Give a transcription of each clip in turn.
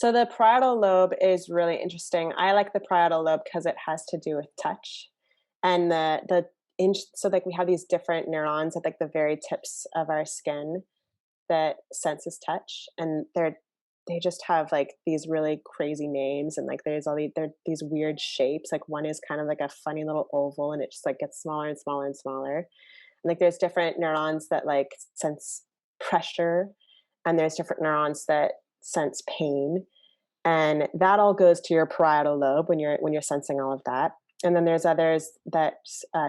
So the parietal lobe is really interesting. I like the parietal lobe because it has to do with touch, and so like we have these different neurons at like the very tips of our skin that senses touch, and they just have like these really crazy names, and like they're these weird shapes. Like one is kind of like a funny little oval, and it just like gets smaller and smaller and smaller. And like there's different neurons that like sense pressure, and there's different neurons that sense pain, and that all goes to your parietal lobe when you're sensing all of that. And then there's others that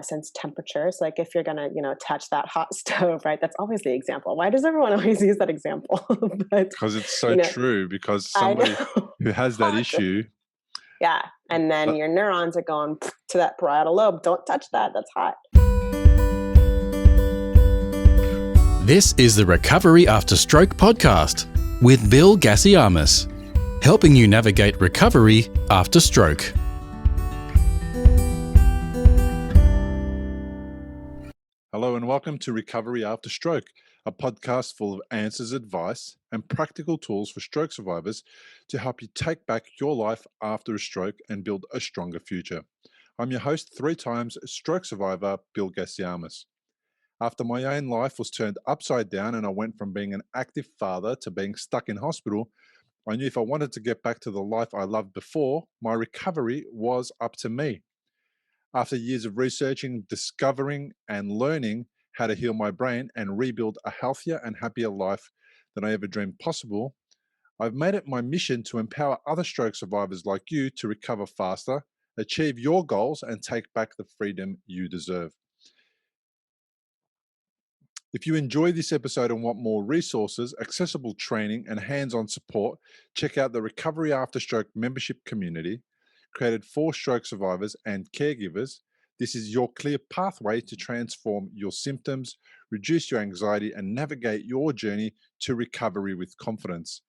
sense temperature. So like if you're gonna touch that hot stove, right? That's always the example. Why does everyone always use that example? But because it's so true, because I somebody know. who has that issue. Yeah. And then your neurons are going to that parietal lobe. Don't touch that. That's hot. This is the Recovery After Stroke podcast with Bill Gassiamis, helping you navigate recovery after stroke. Hello and welcome to Recovery After Stroke, a podcast full of answers, advice, and practical tools for stroke survivors to help you take back your life after a stroke and build a stronger future. I'm your host, 3 times stroke survivor, Bill Gassiamis. After my own life was turned upside down and I went from being an active father to being stuck in hospital, I knew if I wanted to get back to the life I loved before, my recovery was up to me. After years of researching, discovering, and learning how to heal my brain and rebuild a healthier and happier life than I ever dreamed possible, I've made it my mission to empower other stroke survivors like you to recover faster, achieve your goals, and take back the freedom you deserve. If you enjoy this episode and want more resources, accessible training, and hands-on support, check out the Recovery After Stroke membership community, created for stroke survivors and caregivers. This is your clear pathway to transform your symptoms, reduce your anxiety, and navigate your journey to recovery with confidence.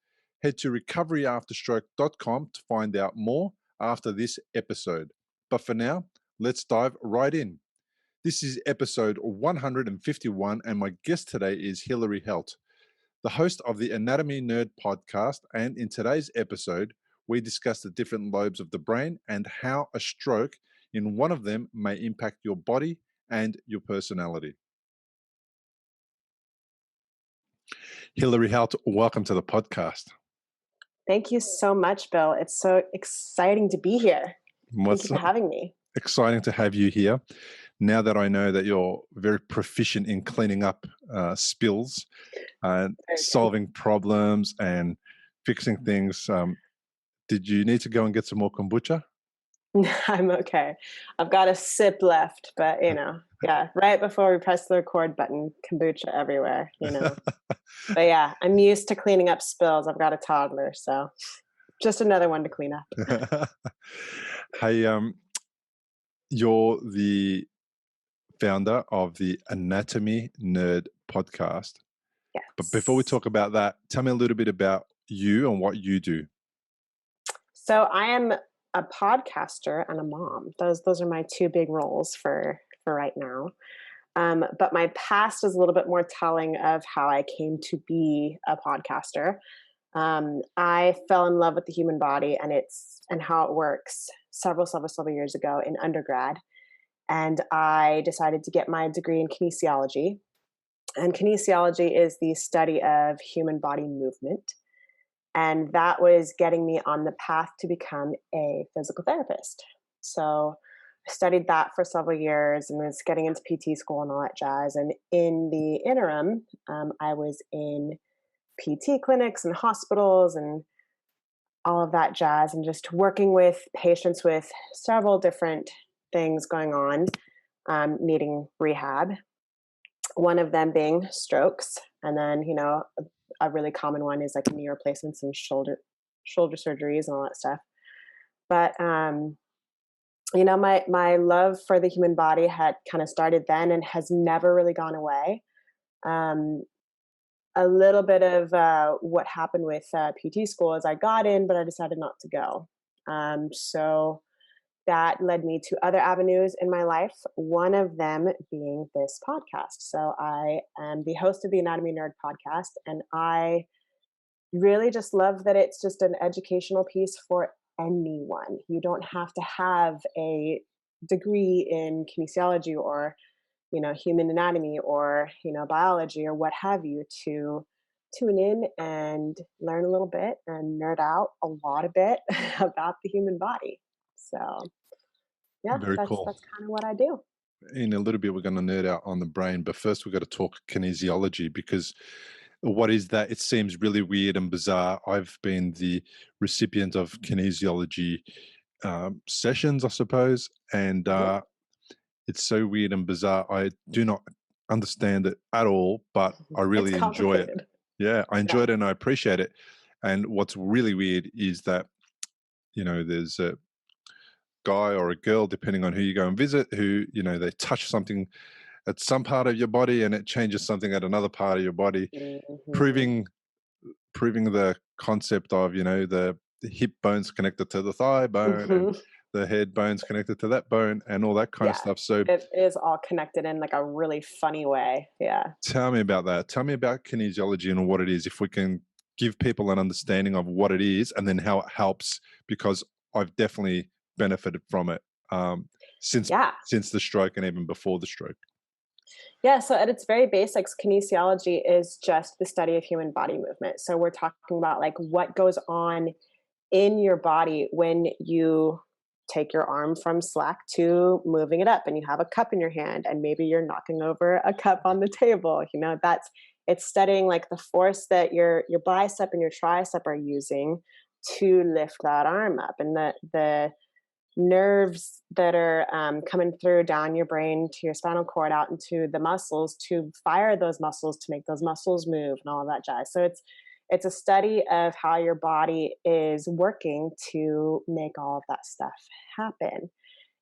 Head to recoveryafterstroke.com to find out more after this episode. But for now, let's dive right in. This is episode 151, and my guest today is Hilary Helt, the host of the Anatomy Nerd podcast. And in today's episode, we discuss the different lobes of the brain and how a stroke in one of them may impact your body and your personality. Hilary Helt, welcome to the podcast. Thank you so much, Bill. It's so exciting to be here. Thank you for having me. Exciting to have you here. Now that I know that you're very proficient in cleaning up spills and solving problems and fixing things, did you need to go and get some more kombucha? I'm okay. I've got a sip left, but yeah, right before we press the record button, kombucha everywhere, But yeah, I'm used to cleaning up spills. I've got a toddler, so just another one to clean up. Hey, you're the founder of the Anatomy Nerd podcast. Yes. But before we talk about that, tell me a little bit about you and what you do. So I am a podcaster and a mom. Those are my 2 big roles for right now. But my past is a little bit more telling of how I came to be a podcaster. I fell in love with the human body and how it works several years ago in undergrad. And I decided to get my degree in kinesiology. And kinesiology is the study of human body movement. And that was getting me on the path to become a physical therapist. So I studied that for several years and was getting into PT school and all that jazz. And in the interim, I was in PT clinics and hospitals and all of that jazz, and just working with patients with several different things going on, needing rehab. One of them being strokes. And then, a really common one is like knee replacements and shoulder surgeries and all that stuff. But, my love for the human body had kind of started then and has never really gone away. A little bit of what happened with PT school is I got in, but I decided not to go. So that led me to other avenues in my life, one of them being this podcast. So I am the host of the Anatomy Nerd podcast, and I really just love that it's just an educational piece for anyone. You don't have to have a degree in kinesiology or, human anatomy or, biology or what have you to tune in and learn a little bit and nerd out a lot a bit about the human body. So yeah, Very that's cool. kind of what I do. In a little bit, we're going to nerd out on the brain, but first we've got to talk kinesiology, because what is that? It seems really weird and bizarre. I've been the recipient of kinesiology sessions, I suppose, and Yeah. it's so weird and bizarre. I do not understand it at all, but I It's really enjoy it. complicated. Yeah, I enjoy Yeah. it and I appreciate it. And what's really weird is that, there's a guy or a girl, depending on who you go and visit, who, they touch something at some part of your body and it changes something at another part of your body, Hmm. proving the concept of, the hip bones connected to the thigh bone and Hmm. the head bones connected to that bone and all that kind of Yeah, stuff. So it is all connected in like a really funny way. Yeah. tell me about that. Tell me about kinesiology and what it is, if we can give people an understanding of what it is and then how it helps, because I've definitely benefited from it since Yeah. the stroke and even before the stroke. Yeah. So at its very basics, kinesiology is just the study of human body movement. So we're talking about like what goes on in your body when you take your arm from slack to moving it up and you have a cup in your hand and maybe you're knocking over a cup on the table. It's studying like the force that your bicep and your tricep are using to lift that arm up, and the nerves that are coming through down your brain to your spinal cord out into the muscles to fire those muscles to make those muscles move and all of that jazz. So it's a study of how your body is working to make all of that stuff happen.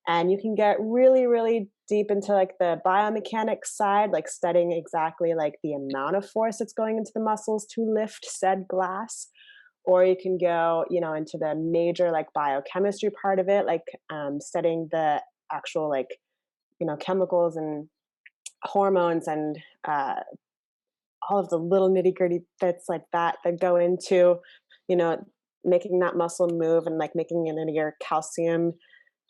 And you can get really, really deep into like the biomechanics side, like studying exactly like the amount of force that's going into the muscles to lift said glass. Or you can go, into the major like biochemistry part of it, like studying the actual like, chemicals and hormones and all of the little nitty gritty bits like that go into, you know, making that muscle move and like making it into your calcium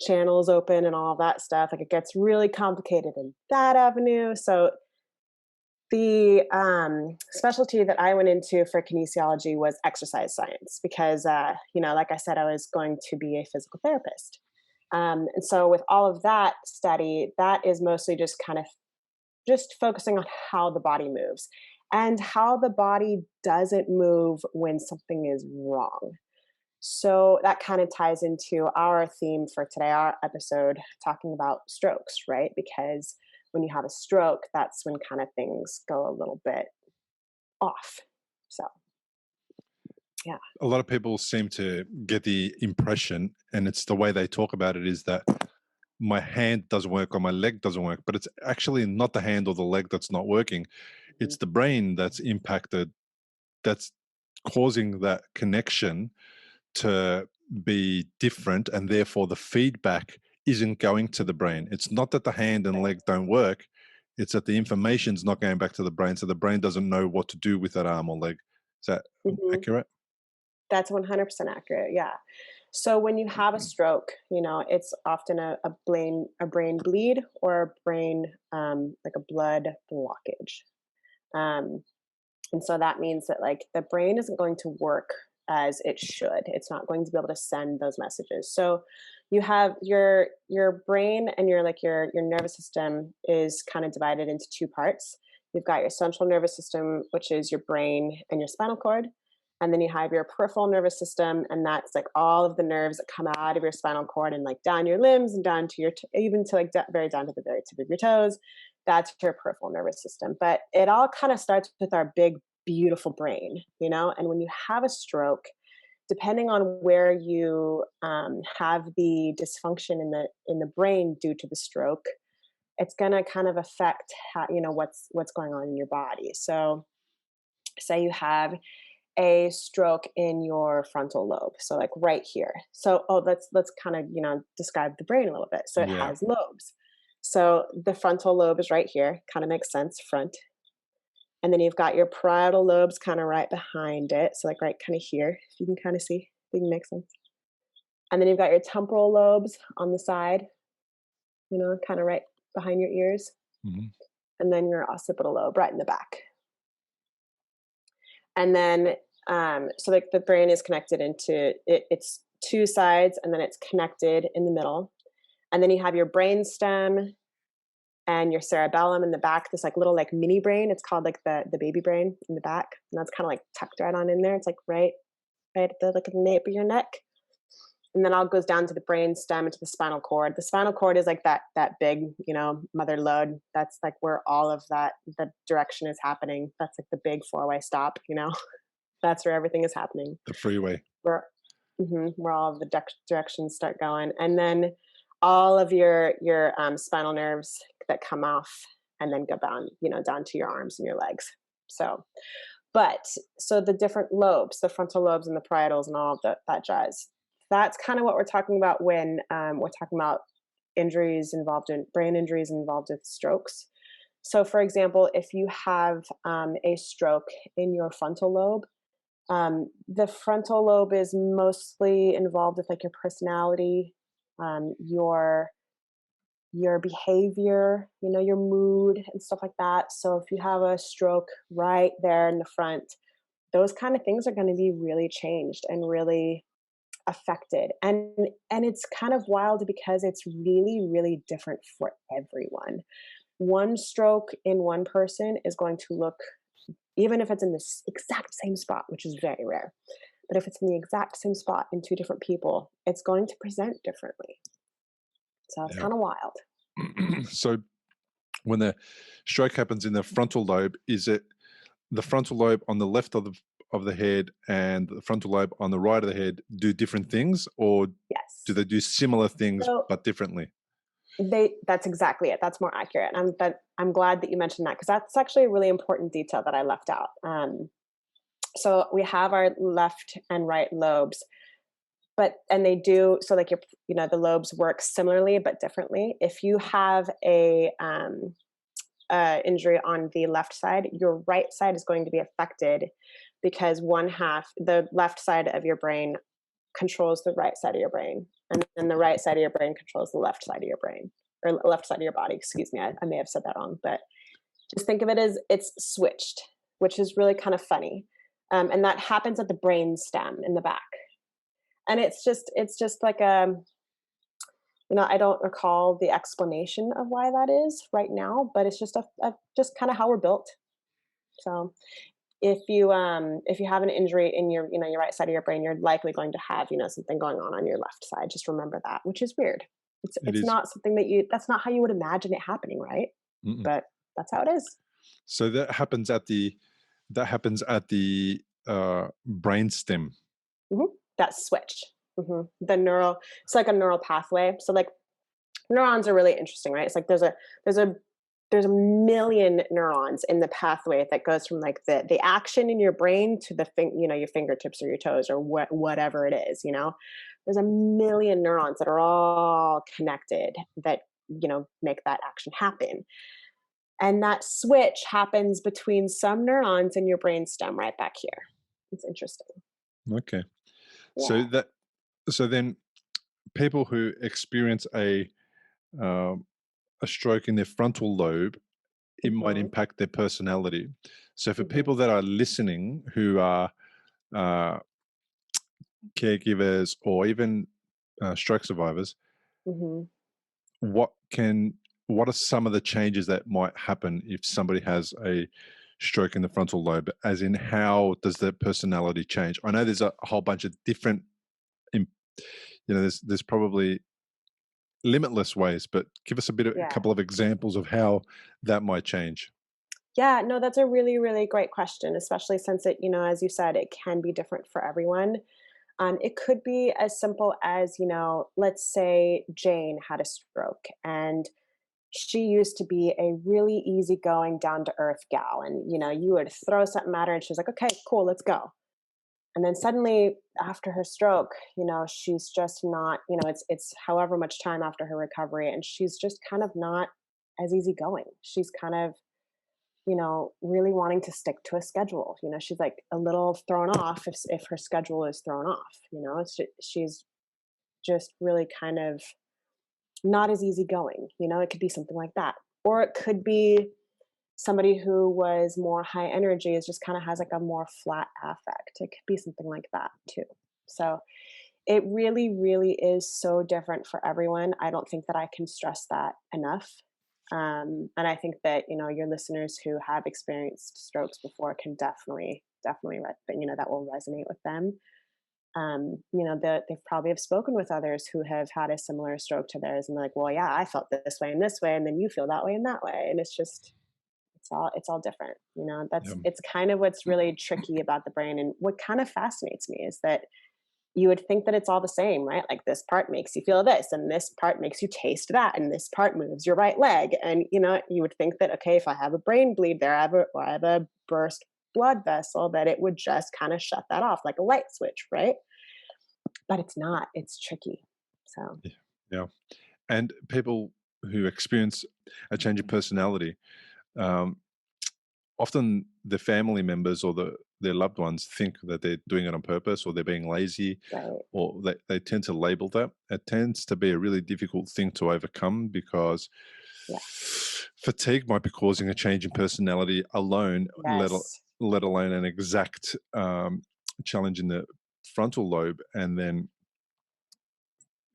channels open and all of that stuff. Like it gets really complicated in that avenue. So the specialty that I went into for kinesiology was exercise science because, like I said, I was going to be a physical therapist. And so with all of that study, that is mostly just kind of just focusing on how the body moves and how the body doesn't move when something is wrong. So that kind of ties into our theme for today, our episode, talking about strokes, right? Because when you have a stroke, that's when kind of things go a little bit off. So, yeah. A lot of people seem to get the impression, and it's the way they talk about it, is that my hand doesn't work or my leg doesn't work, but it's actually not the hand or the leg that's not working. Mhm. It's the brain that's impacted, that's causing that connection to be different, and therefore the feedback isn't going to the brain. It's not that the hand and leg don't work, it's that the information's not going back to the brain, so the brain doesn't know what to do with that arm or leg. Is that Mhm. accurate? That's 100% accurate. Yeah. So when you have a stroke, it's often a brain bleed or a brain, like a blood blockage. Um, And so that means that like the brain isn't going to work as it should. It's not going to be able to send those messages. So you have your brain and your nervous system is kind of divided into two parts. You've got your central nervous system, which is your brain and your spinal cord. And then you have your peripheral nervous system, and that's like all of the nerves that come out of your spinal cord and like down your limbs and down to even to like very down to the very tip of your toes. That's your peripheral nervous system. But it all kind of starts with our big beautiful brain, and when you have a stroke, depending on where you have the dysfunction in the brain due to the stroke, it's going to kind of affect how, what's going on in your body. So say you have a stroke in your frontal lobe, so like right here. So let's kind of describe the brain a little bit. So it Yeah. has lobes. So the frontal lobe is right here, kind of makes sense, front. And then you've got your parietal lobes kind of right behind it. So like right kind of here, if you can kind of see, if you can make sense. And then you've got your temporal lobes on the side, kind of right behind your ears. Mhm. And then your occipital lobe right in the back. And then, so like the brain is connected into it's two sides, and then it's connected in the middle. And then you have your brain stem and your cerebellum in the back, this like little like mini brain. It's called like the baby brain in the back. And that's kind of like tucked right on in there. It's like right at the like the nape of your neck. And then all goes down to the brain stem, into the spinal cord. The spinal cord is like that big, mother lode. That's like where all of that, the direction is happening. That's like the big four-way stop, That's where everything is happening. The freeway. Where all of the directions start going. And then all of your spinal nerves that come off and then go down to your arms and your legs. So the different lobes, the frontal lobes and the parietals and all of that jazz, that's kind of what we're talking about when we're talking about brain injuries involved with strokes. So for example, if you have a stroke in your frontal lobe, the frontal lobe is mostly involved with like your personality, your behavior, your mood and stuff like that. So if you have a stroke right there in the front, those kind of things are going to be really changed and really affected. And it's kind of wild because it's really, really different for everyone. One stroke in one person is going to look, even if it's in the exact same spot, which is very rare, but if it's in the exact same spot in two different people, it's going to present differently. So it's kind of wild. So when the stroke happens in the frontal lobe, is it the frontal lobe on the left of the head and the frontal lobe on the right of the head do different things, or Yes. do they do similar things but differently? That's exactly it. That's more accurate. I'm glad that you mentioned that, because that's actually a really important detail that I left out. So we have our left and right lobes, and they do, so like the lobes work similarly but differently. If you have a injury on the left side, your right side is going to be affected because the left side of your brain controls the right side of your brain, and then the right side of your brain controls the left side of your brain, or left side of your body. Excuse me, I may have said that wrong, but just think of it as it's switched, which is really kind of funny, and that happens at the brain stem in the back. And it's just like I don't recall the explanation of why that is right now, but it's just just kind of how we're built. So if you have an injury in your your right side of your brain, you're likely going to have something going on your left side. Just remember that, which is weird. It's not something that's not how you would imagine it happening, right? Mm-mm. But that's how it is. So that happens at the brain stem. Mm-hmm. That's switched. Mm-hmm. It's like a neural pathway. So like neurons are really interesting, right? It's like there's a million neurons in the pathway that goes from like the action in your brain to your fingertips or your toes or whatever it is. There's a million neurons that are all connected that make that action happen. And that switch happens between some neurons in your brain stem right back here. It's interesting. Okay. Yeah. So then people who experience a stroke in their frontal lobe, it might impact their personality. So for people that are listening who are caregivers or even stroke survivors, Mm-hmm. what are some of the changes that might happen if somebody has a stroke in the frontal lobe? As in, how does their personality change? I know there's a whole bunch of different, there's probably limitless ways, but give us a couple of examples of how that might change. Yeah, no, that's a really, really great question, especially since it, as you said, it can be different for everyone. It could be as simple as, let's say Jane had a stroke and she used to be a really easygoing, down to earth gal. And, you would throw something at her and she was like, okay, cool, let's go. And then suddenly after her stroke, she's just not, it's however much time after her recovery, and she's just kind of not as easygoing. She's kind of really wanting to stick to a schedule. She's like a little thrown off if her schedule is thrown off. She's just really kind of not as easygoing. It could be something like that. Or it could be somebody who was more high energy is just kind of has like a more flat affect. It could be something like that too. So it really, really is so different for everyone. I don't think that I can stress that enough. And I think that, your listeners who have experienced strokes before can definitely, that will resonate with them. They've probably have spoken with others who have had a similar stroke to theirs, and they're like, well, yeah, I felt this way and this way, and then you feel that way and that way. And it's all different. Yeah. It's kind of what's really tricky about the brain. And what kind of fascinates me is that you would think that it's all the same, right? Like this part makes you feel this, and this part makes you taste that, and this part moves your right leg. And you would think that, okay, if I have a brain bleed there, or I have a burst blood vessel, that it would just kind of shut that off like a light switch, right? But it's not. It's tricky. So Yeah. Yeah. And people who experience a change of personality, um, often the family members or their loved ones think that they're doing it on purpose, or they're being lazy, right, or they tend to label that. It tends to be a really difficult thing to overcome, because yeah, fatigue might be causing a change in personality alone, yes, let alone an exact challenge in the frontal lobe. And then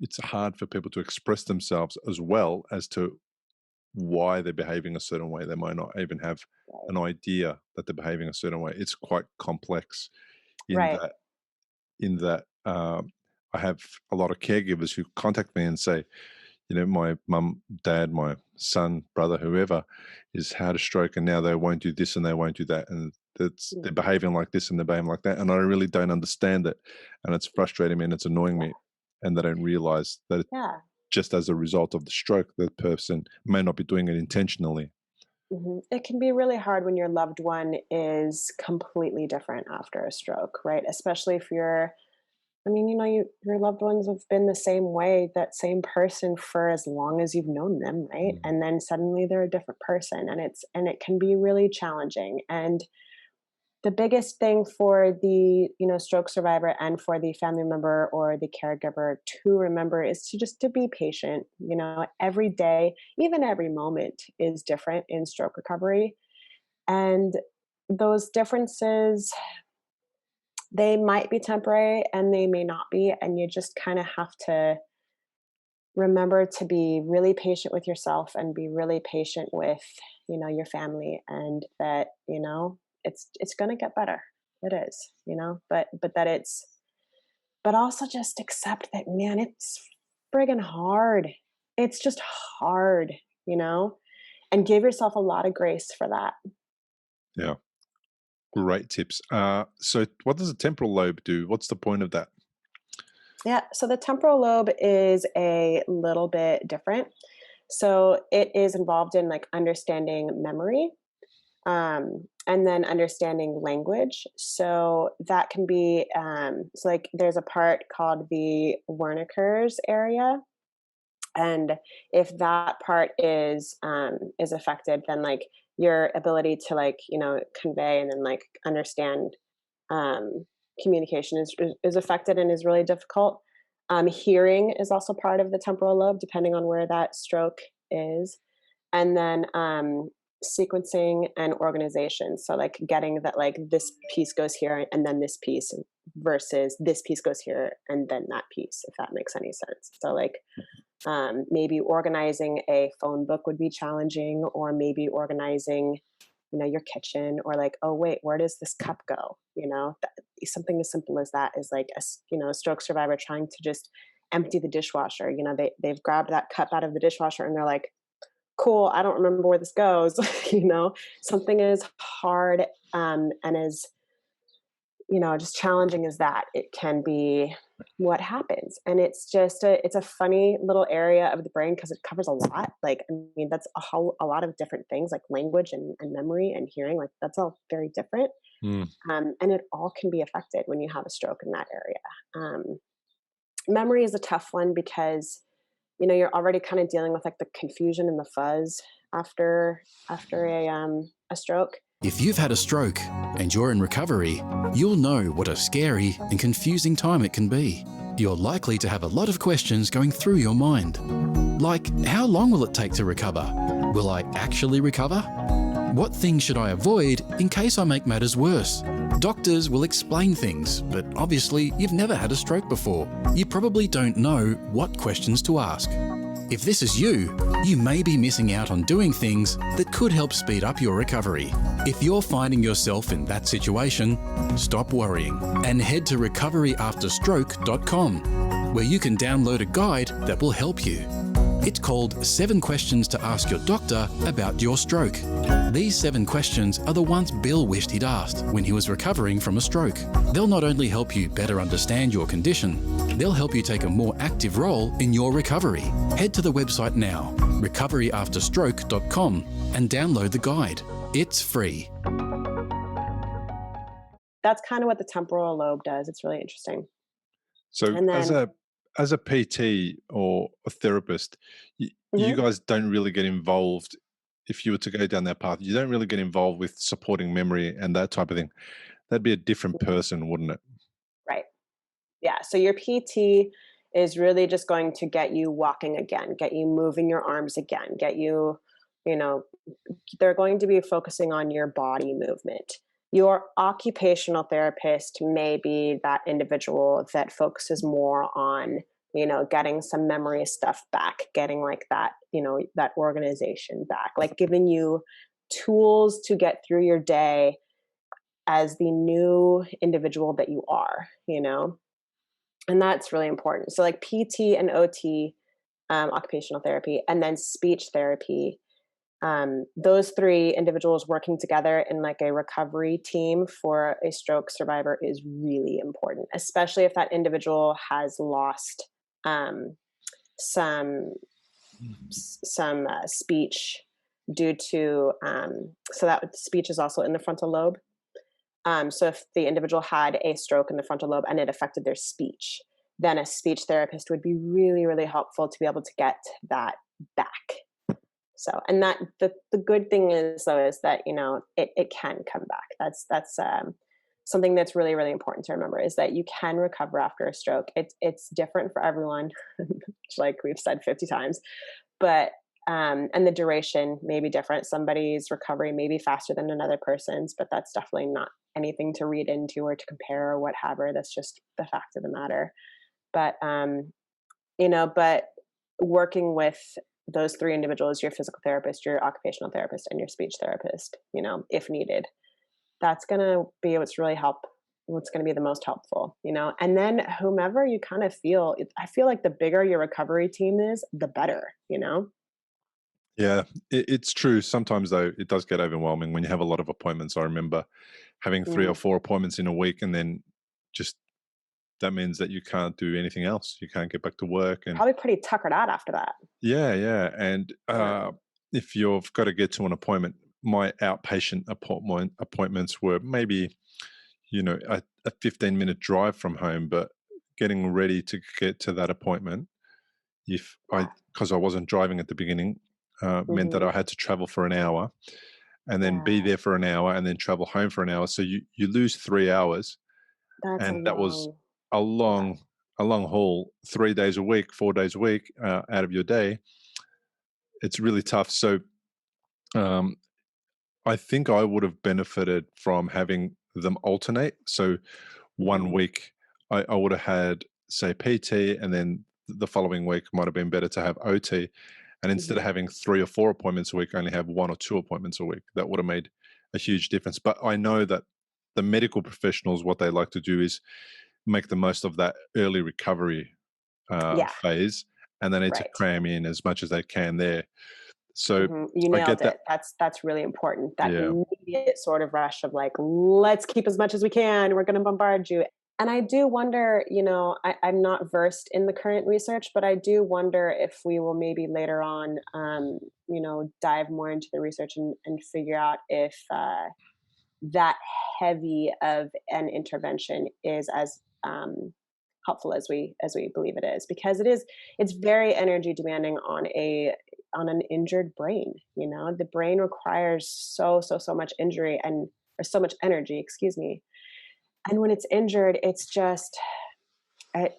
it's hard for people to express themselves as well as to why they're behaving a certain way. They might not even have right, an idea that they're behaving a certain way. It's quite complex in right, that I have a lot of caregivers who contact me and say, my mum, dad, my son, brother, whoever is had a stroke, and now they won't do this and they won't do that, and they're mm, behaving like this and they're behaving like that, and I really don't understand it, and it's frustrating me and it's annoying yeah, me, and they don't realize that yeah. just as a result of the stroke, the person may not be doing it intentionally. It can be really hard when your loved one is completely different after a stroke, right? Especially if your loved ones have been the same way, that same person for as long as you've known them, right? Mm. And then suddenly they're a different person, and it can be really challenging. And the biggest thing for the stroke survivor and for the family member or the caregiver to remember is to be patient. Every day, even every moment, is different in stroke recovery, and those differences, they might be temporary and they may not be, and you just kind of have to remember to be really patient with yourself and be really patient with your family, and that it's going to get better. It is, but that it's but also just accept that, man, it's friggin' hard. It's just hard, you know and give yourself a lot of grace for that. Yeah, great tips. So what does the temporal lobe do? What's the point of that? Yeah, so the temporal lobe is a little bit different. So it is involved in like understanding memory, and then understanding language. So that can be so like there's a part called the Wernicke's area, and if that part is affected, then like your ability to like convey and then like understand um, communication is affected and is really difficult. Hearing is also part of the temporal lobe, depending on where that stroke is. And then sequencing and organization. So, like, getting that, like, this piece goes here and then this piece versus this piece goes here and then that piece, if that makes any sense. So, like, maybe organizing a phone book would be challenging, or maybe organizing your kitchen, or like, oh wait, where does this cup go? Something as simple as that is like a stroke survivor trying to just empty the dishwasher. They've grabbed that cup out of the dishwasher and they're like, cool, I don't remember where this goes. Something as hard and as just challenging as that, it can be what happens. And it's a funny little area of the brain because it covers a lot. Like, I mean, that's a lot of different things, like language and memory and hearing, like that's all very different. Mm. And it all can be affected when you have a stroke in that area. Memory is a tough one because you're already kind of dealing with like the confusion and the fuzz after a a stroke. If you've had a stroke and you're in recovery, you'll know what a scary and confusing time it can be. You're likely to have a lot of questions going through your mind. Like, how long will it take to recover? Will I actually recover? What things should I avoid in case I make matters worse? Doctors will explain things, but obviously you've never had a stroke before. You probably don't know what questions to ask. If this is you, you may be missing out on doing things that could help speed up your recovery. If you're finding yourself in that situation, stop worrying and head to recoveryafterstroke.com, where you can download a guide that will help you. It's called 7 Questions to Ask Your Doctor About Your Stroke. These 7 questions are the ones Bill wished he'd asked when he was recovering from a stroke. They'll not only help you better understand your condition, they'll help you take a more active role in your recovery. Head to the website now, recoveryafterstroke.com, and download the guide. It's free. That's kind of what the temporal lobe does. It's really interesting. So And then, as a PT or a therapist, you guys don't really get involved. If you were to go down that path, you don't really get involved with supporting memory and that type of thing. That'd be a different person, wouldn't it? right. Yeah. So your PT is really just going to get you walking again, get you moving your arms again, get you, they're going to be focusing on your body movement. Your occupational therapist may be that individual that focuses more on, getting some memory stuff back, getting like that, that organization back, like giving you tools to get through your day as the new individual that you are, and that's really important. So like PT and OT, occupational therapy, and then speech therapy, those 3 individuals working together in like a recovery team for a stroke survivor is really important, especially if that individual has lost some speech due to so that speech is also in the frontal lobe. So if the individual had a stroke in the frontal lobe and it affected their speech, then a speech therapist would be really, really helpful to be able to get that back. So, and that the good thing is though, is that, it can come back. That's something that's really, really important to remember, is that you can recover after a stroke. It's different for everyone, like we've said 50 times, but, and the duration may be different. Somebody's recovery may be faster than another person's, but that's definitely not anything to read into or to compare or whatever. That's just the fact of the matter. But, but working with those 3 individuals, your physical therapist, your occupational therapist, and your speech therapist, if needed, that's going to be what's going to be the most helpful, and then whomever you kind of I feel like the bigger your recovery team is, the better, Yeah, it's true. Sometimes though, it does get overwhelming when you have a lot of appointments. I remember having 3 or 4 appointments in a week, and then just that means that you can't do anything else. You can't get back to work, and probably pretty tuckered out after that. yeah. And if you've got to get to an appointment, my outpatient appointments were maybe, a 15-minute drive from home, but getting ready to get to that appointment, because I wasn't driving at the beginning, meant that I had to travel for an hour and then be there for an hour and then travel home for an hour. So you lose 3 hours. And that was a long haul, 3 days a week, 4 days a week out of your day. It's really tough. So I think I would have benefited from having them alternate. So 1 week I would have had, say, PT, and then the following week might have been better to have OT. And instead of having 3 or 4 appointments a week, only have 1 or 2 appointments a week. That would have made a huge difference. But I know that the medical professionals, what they like to do is make the most of that early recovery phase, and they need to cram in as much as they can there. So you nailed it. That's really important. That immediate sort of rush of like, let's keep as much as we can. We're going to bombard you. And I do wonder, I'm not versed in the current research, but I do wonder if we will maybe later on, dive more into the research and figure out if that heavy of an intervention is as helpful as we believe it is, because it's very energy demanding on a on an injured brain. The brain requires so much injury or so much energy, excuse me. And when it's injured, I-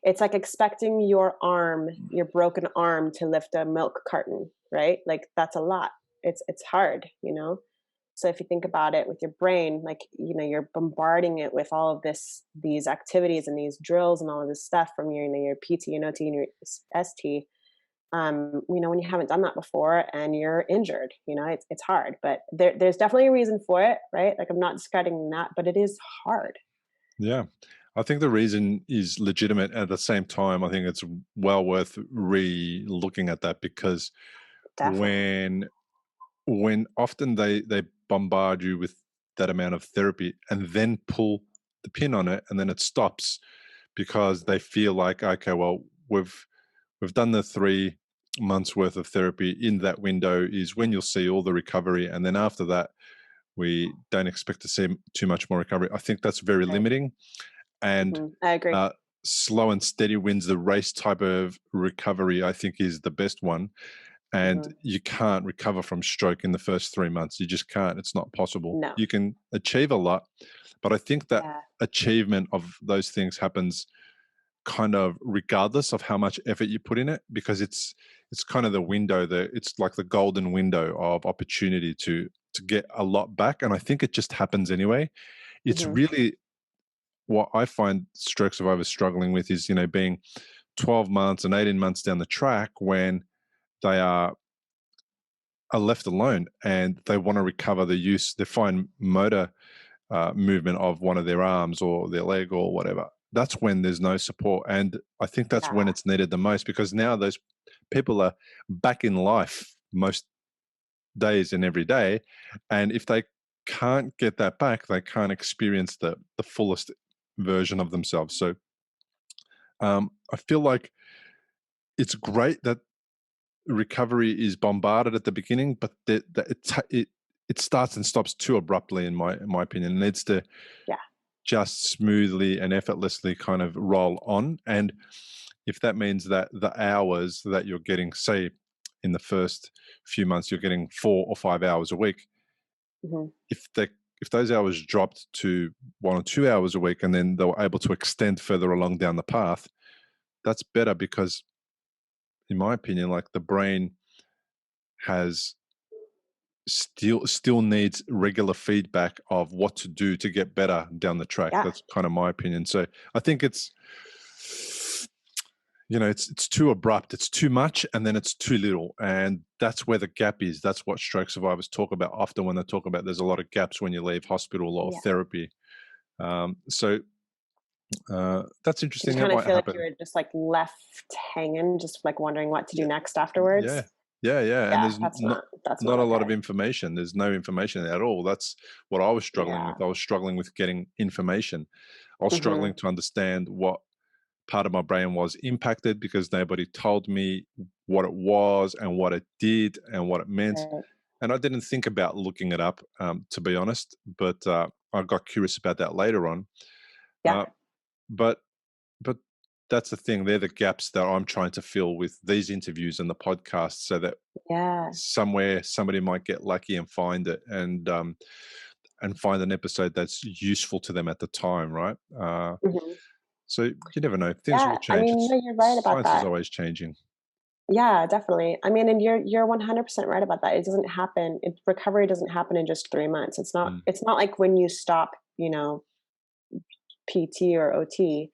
it's like expecting your broken arm to lift a milk carton, right? Like that's a lot. It's hard. So if you think about it with your brain, like, you're bombarding it with all of these activities and these drills and all of this stuff from your PT and OT and your ST. When you haven't done that before and you're injured, it's hard, but there's definitely a reason for it, right? Like I'm not discarding that, but it is hard. Yeah. I think the reason is legitimate. At the same time, I think it's well worth re-looking at that, because Definitely. when often they bombard you with that amount of therapy and then pull the pin on it and then it stops because they feel like, okay, well, we've done the 3 months worth of therapy. In that window is when you'll see all the recovery, and then after that we don't expect to see too much more recovery. I think that's very Right. limiting, and I agree. uh, slow and steady wins the race type of recovery, I think, is the best one. And hmm you can't recover from stroke in the first 3 months. You just can't. It's not possible. No. You can achieve a lot, but I think that Yeah. achievement of those things happens kind of regardless of how much effort you put in it, because it's kind of the window that it's like the golden window of opportunity to get a lot back. And I think it just happens anyway. It's hmm really what I find stroke survivors struggling with is, being 12 months and 18 months down the track when they are left alone and they want to recover the fine motor movement of one of their arms or their leg or whatever. That's when there's no support. And I think that's when Yeah. it's needed the most, because now those people are back in life most days and every day. And if they can't get that back, they can't experience the fullest version of themselves. So I feel like it's great that recovery is bombarded at the beginning, but it starts and stops too abruptly, in my opinion. It needs to Yeah. just smoothly and effortlessly kind of roll on. And if that means that the hours that you're getting, say, in the first few months, you're getting 4 or 5 hours a week, hmm if those hours dropped to 1 or 2 hours a week, and then they were able to extend further along down the path, that's better, because in my opinion, like, the brain has still needs regular feedback of what to do to get better down the track. Yeah. That's kind of my opinion. So I think it's too abrupt, it's too much, and then it's too little, and that's where the gap is. That's what stroke survivors talk about often when they talk about there's a lot of gaps when you leave hospital or Yeah. therapy. So that's Did you interesting. That kind of might feel like you happen. were just like left hanging, just like wondering what to do Yeah, next yeah, afterwards? yeah. And Yeah, there's that's not not a lot of okay. information. There's no information at all. That's what I was struggling Yeah. with. I was struggling with getting information. I was hmm struggling to understand what part of my brain was impacted, because nobody told me what it was and what it did and what it meant. Right. And I didn't think about looking it up, to be honest. But I got curious about that later on. Yeah. Uh, but but that's the thing. They're the gaps that I'm trying to fill with these interviews and the podcast, so that Yeah. somewhere somebody might get lucky and find it, and find an episode that's useful to them at the time, right? hmm So you never know. Things will Yeah. I change. mean, It's no, you're right about Science is that. always changing. Yeah, definitely. I mean, and you're 100% right about that. It doesn't happen. Recovery doesn't happen in just 3 months. It's not. Mm, It's not like when you stop, PT or OT,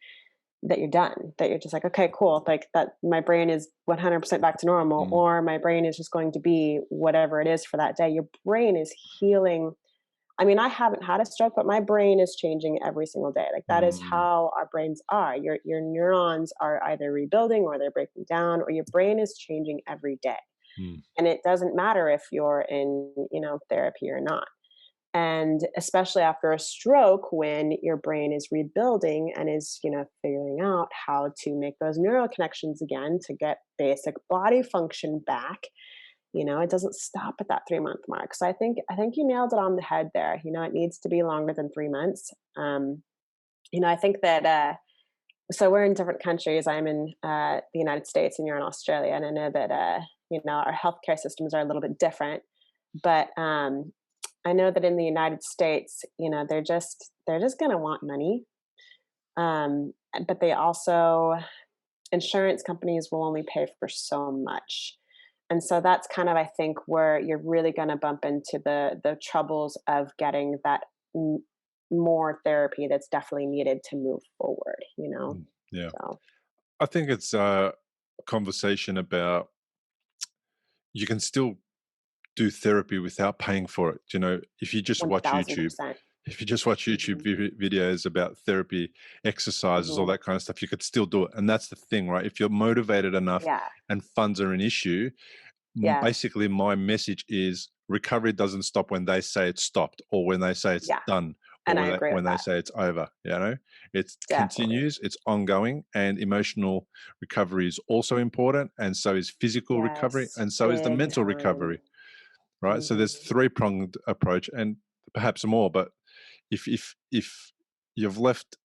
that you're done. That you're just like, okay, cool. Like that, my brain is 100% back to normal, mm, or my brain is just going to be whatever it is for that day. Your brain is healing. I mean, I haven't had a stroke, but my brain is changing every single day. Like that is mm, how our brains are. Your neurons are either rebuilding or they're breaking down, or your brain is changing every day. mm, And it doesn't matter if you're in, therapy or not. And especially after a stroke, when your brain is rebuilding and is, figuring out how to make those neural connections again to get basic body function back, it doesn't stop at that 3 month mark. So I think you nailed it on the head there. It needs to be longer than 3 months. I think that So we're in different countries. I'm in the United States, and you're in Australia, and I know that our healthcare systems are a little bit different. But I know that in the United States, they're just going to want money. But they also, insurance companies will only pay for so much. And so that's kind of, I think, where you're really going to bump into the troubles of getting that m- more therapy that's definitely needed to move forward. Mm, yeah. So I think it's a conversation about you can still do therapy without paying for it. If you just watch YouTube, 1000%. if you just watch YouTube Hmm. videos about therapy, exercises, all Hmm. that kind of stuff, you could still do it. And that's the thing, right? If you're motivated enough Yeah. and funds are an issue, Yeah. basically my message is recovery doesn't stop when they say it's stopped or when they say it's Yeah. done or And I when they, agree with when they that. say it's over. It Definitely. continues, it's ongoing, and emotional recovery is also important, and so is physical recovery, Yes. and so is the Big mental time. recovery, right? So Hmm. there's three-pronged approach and perhaps more, but if you've left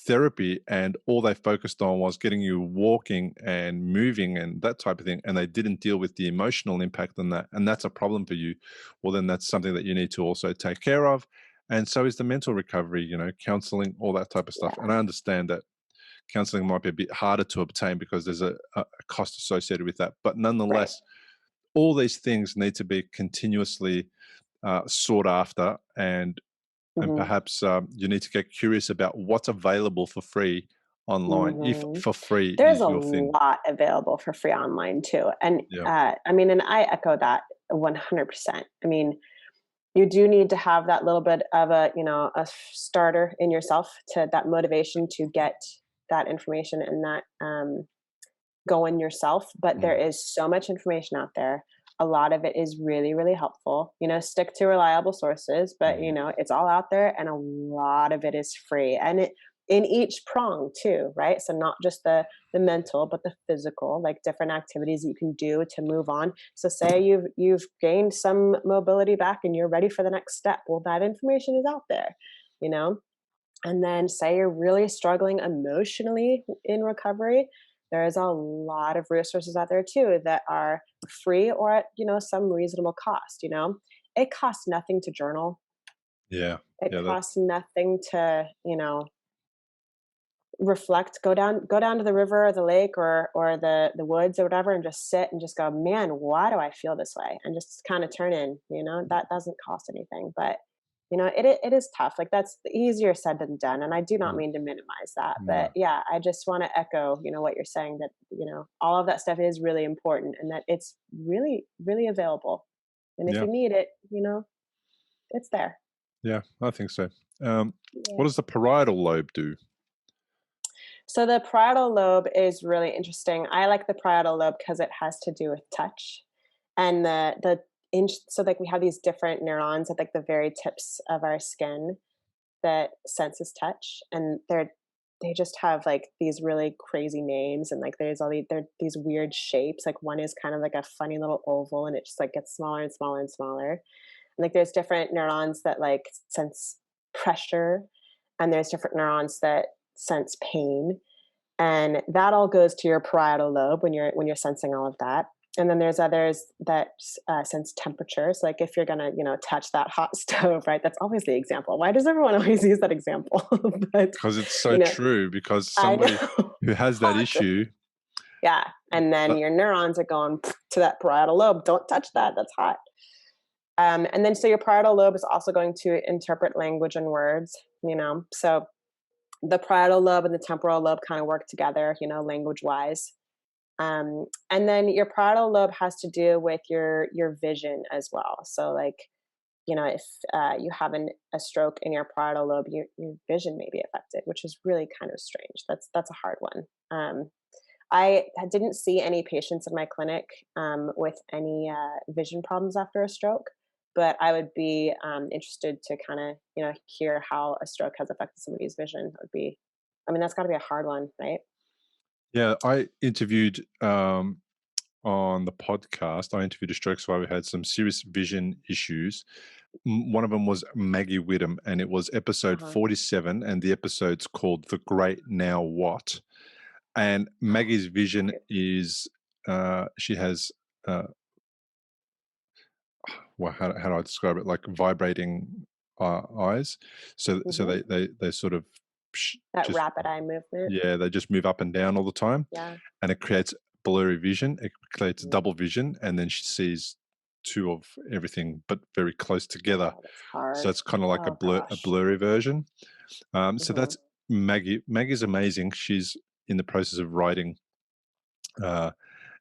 therapy and all they focused on was getting you walking and moving and that type of thing, and they didn't deal with the emotional impact on that, and that's a problem for you, well, then that's something that you need to also take care of. And so is the mental recovery, counseling, all that type of stuff. Yeah. And I understand that counseling might be a bit harder to obtain because there's a cost associated with that. But Right. nonetheless, all these things need to be continuously sought after, and Hmm. perhaps you need to get curious about what's available for free online, if Hmm. for free There's is a your thing. lot available for free online too. And Yeah. and I echo that 100%. I mean, you do need to have that little bit of a starter in yourself, to that motivation to get that information and that going yourself. But there Mm, is so much information out there. A lot of it is really, really helpful. Stick to reliable sources, but mm, it's all out there, and a lot of it is free. And it in each prong too, right? So not just the mental, but the physical, like different activities that you can do to move on. So say you've gained some mobility back and you're ready for the next step. Well, that information is out there, you know? And then say you're really struggling emotionally in recovery, there is a lot of resources out there too that are free or at, some reasonable cost. It costs nothing to journal. yeah. It Yeah. costs nothing to, reflect, go down to the river or the lake or the woods or whatever, and just sit and just go, man, why do I feel this way? And just kind of turn in, that doesn't cost anything. But it is tough. Like, that's easier said than done, and I do not Mm, mean to minimize that. But no. yeah, I just want to echo, what you're saying, that all of that stuff is really important, and that it's really, really available. And if Yeah. you need it, it's there. Yeah. I think so. Um, what Yeah. does the parietal lobe do? So the parietal lobe is really interesting. I like the parietal lobe because it has to do with touch, and so like we have these different neurons at like the very tips of our skin that senses touch, and they just have like these really crazy names, and like they're these weird shapes. Like one is kind of like a funny little oval, and it just like gets smaller and smaller and smaller. And like there's different neurons that like sense pressure, and there's different neurons that sense pain, and that all goes to your parietal lobe when you're sensing all of that. And then there's others that sense temperatures, like if you're gonna touch that hot stove, right? That's always the example. Why does everyone always use that example? But Because it's so you know true. Because I somebody know. who has that Hot. issue, Yeah. And then but your neurons are going to that parietal lobe. Don't touch that, that's hot. And then so your parietal lobe is also going to interpret language and words. So the parietal lobe and the temporal lobe kind of work together, language wise. And then your parietal lobe has to do with your vision as well. So like, if you have a stroke in your parietal lobe, your vision may be affected, which is really kind of strange. That's a hard one. I didn't see any patients in my clinic with any vision problems after a stroke, but I would be interested to kind of hear how a stroke has affected somebody's vision. That would be, I mean, that's got to be a hard one, right? yeah, I interviewed on the podcast, I interviewed a stroke survivor who had some serious vision issues. One of them was Maggie Whittam, and it was episode Uh-huh. 47, and the episode's called The Great Now What? And Maggie's vision is she has well, how do I describe it? Like vibrating eyes. So Mhm. they sort of That just rapid eye movement. they just move up and down all the time, Yeah. and it creates blurry vision. It creates Mhm. double vision, and then she sees two of everything, but very close together. Oh, that's So hard. it's kind of like Oh a gosh. blurry version. So Mhm. that's Maggie. Maggie's amazing. She's in the process of writing uh,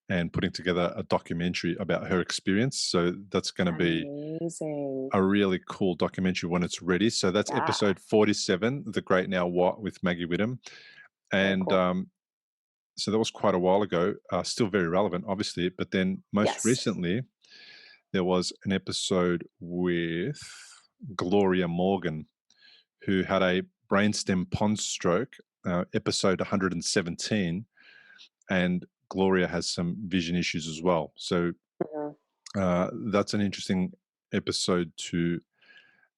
and putting together a documentary about her experience. So that's going to be Amazing. a really cool documentary when it's ready. So that's Yeah. episode 47, The Great Now What with Maggie Whittam. Very And cool. so that was quite a while ago, still very relevant, obviously. But then most Yes. recently, there was an episode with Gloria Morgan, who had a brainstem pons stroke, episode 117. And Gloria has some vision issues as well. So Mhm. that's an interesting episode to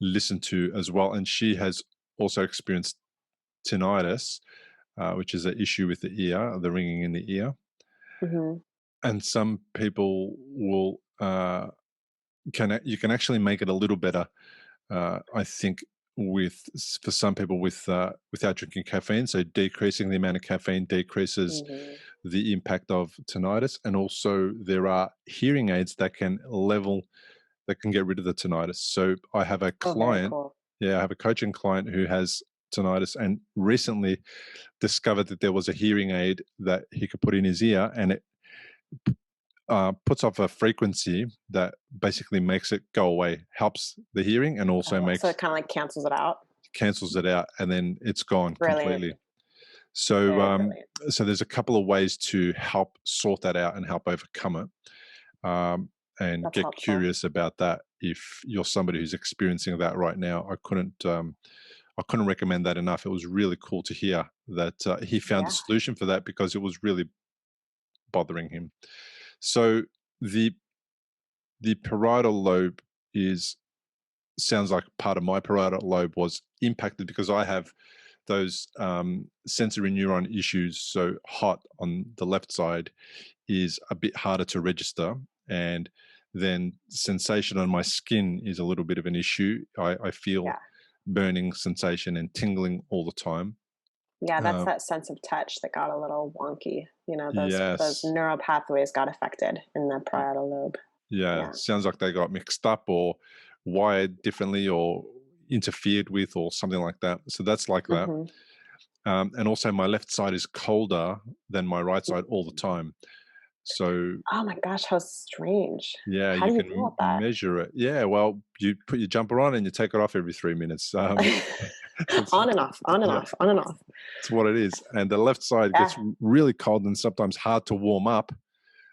listen to as well. And she has also experienced tinnitus, which is an issue with the ear, the ringing in the ear. Mhm. And some people will you can actually make it a little better. I think for some people without drinking caffeine, so decreasing the amount of caffeine decreases Mhm. the impact of tinnitus, and also there are hearing aids that can get rid of the tinnitus. So I have a Oh, very client, cool. I have a coaching client who has tinnitus and recently discovered that there was a hearing aid that he could put in his ear, and it puts off a frequency that basically makes it go away, helps the hearing, and also Oh, so it kind of like cancels it out. cancels it out, and then it's gone Brilliant. completely. So, Very brilliant. so there's a couple of ways to help sort that out and help overcome it, and That's get helpful. curious about that. If you're somebody who's experiencing that right now, I couldn't recommend that enough. It was really cool to hear that he found a Yeah. solution for that because it was really bothering him. So the parietal lobe sounds like part of my parietal lobe was impacted because I have those sensory neuron issues. So hot on the left side is a bit harder to register, and then sensation on my skin is a little bit of an issue. I feel Yeah. burning sensation and tingling all the time. Yeah, that's Um, that sense of touch that got a little wonky. You know, those yes, neural pathways got affected in the parietal lobe. yeah, Yeah. sounds like they got mixed up or wired differently or interfered with or something like that. So that's like that. Mhm. And also, my left side is colder than my right side all the time. So, Oh my gosh, how strange. yeah, How you do you can deal with measure it. Yeah, well, you put your jumper on and you take it off every 3 minutes. that? It's, On and off, on and yeah, off, on and off. it's what it is. And the left side Yeah. gets really cold and sometimes hard to warm up,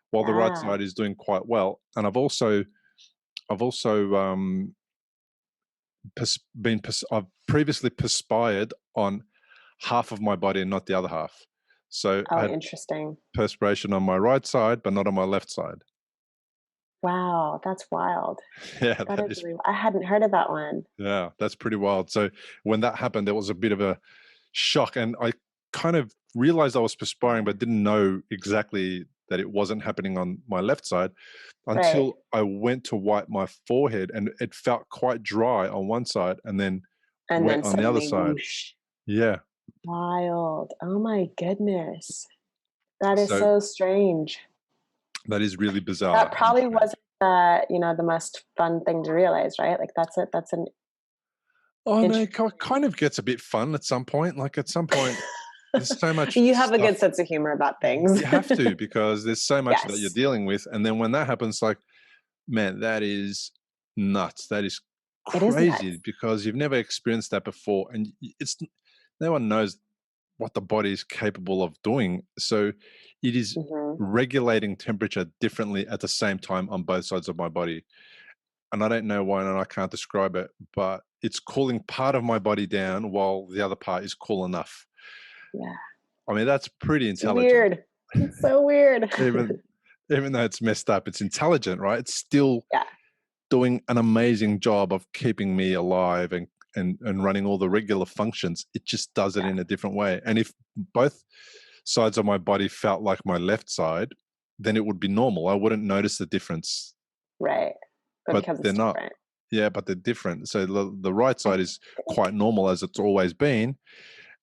while the right Yeah. side is doing quite well. And I've also I've previously perspired on half of my body and not the other half. So I Oh, had interesting. perspiration on my right side, but not on my left side. Wow, that's wild. Yeah, That is really I hadn't heard of that one. that's pretty wild. So when that happened, there was a bit of a shock, and I kind of realized I was perspiring, Yeah. but didn't know exactly that it wasn't happening on my left side Right. until I went to wipe my forehead, and it felt quite dry on one side, and then And wet then on the other suddenly side. whoosh. Yeah. Wild. Oh my goodness. That is So so strange. that is really bizarre That and probably strange. wasn't, you know, the most fun thing to realize, right? Like that's an Oh no, interesting. it kind of gets a bit fun at some point. Like at some point, there's so much You have a stuff good sense of humor about things. you have to because there's so much that you're Yes. dealing with, and then when that happens, like, man, that is nuts. That is It is crazy nuts. because you've never experienced that before, and it's no one knows what the body is capable of doing. So it is Mhm. regulating temperature differently at the same time on both sides of my body. And I don't know why, and I can't describe it, but it's cooling part of my body down while the other part is cool enough. Yeah. I mean, that's pretty It's intelligent. weird. It's so weird. Even even though it's messed up, it's intelligent, right? It's still Yeah. doing an amazing job of keeping me alive and running all the regular functions. It just does it Yeah. in a different way. And if both sides of my body felt like my left side, then it would be normal. I wouldn't notice the difference. Right. But But because they're it's not. different. Yeah, but they're different. So the right I side is think, quite normal as it's always been,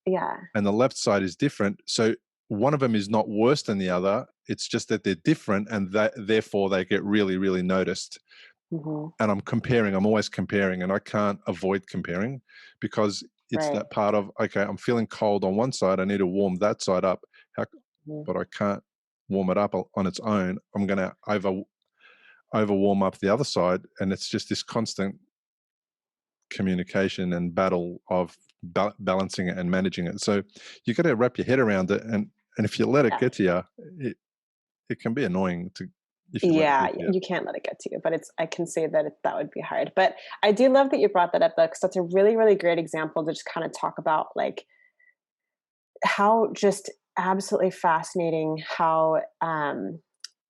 yeah. and the left side is different. So one of them is not worse than the other. It's just that they're different, and that therefore they get really, really noticed. Hmm. And I'm always comparing, and I can't avoid comparing because it's Right. that part of, okay, I'm feeling cold on one side, I need to warm that side up. How, Mhm. but I can't warm it up on its own. I'm going to over warm up the other side, and it's just this constant communication and battle of balancing it and managing it. So you got to wrap your head around it, and if you let it Yeah. get to you, it can be annoying to if you let it Yeah, get to you. you can't let it get to you, but I can say that that would be hard. But I do love that you brought that up though, because that's a really, really great example to just kind of talk about like how just absolutely fascinating how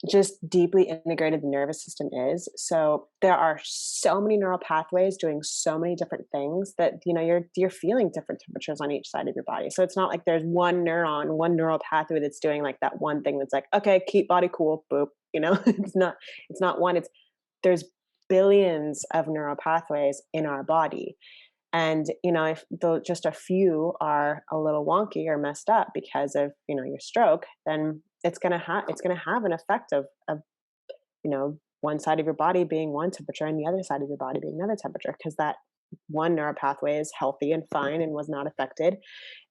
just deeply integrated the nervous system is. So there are so many neural pathways doing so many different things that you're feeling different temperatures on each side of your body. So it's not like there's one neural pathway that's doing like that one thing that's like, okay, keep body cool, boop. It's not one. There's billions of neural pathways in our body. And if just a few are a little wonky or messed up because of your stroke, then it's gonna have an effect of one side of your body being one temperature and the other side of your body being another temperature, because that one neural pathway is healthy and fine and was not affected,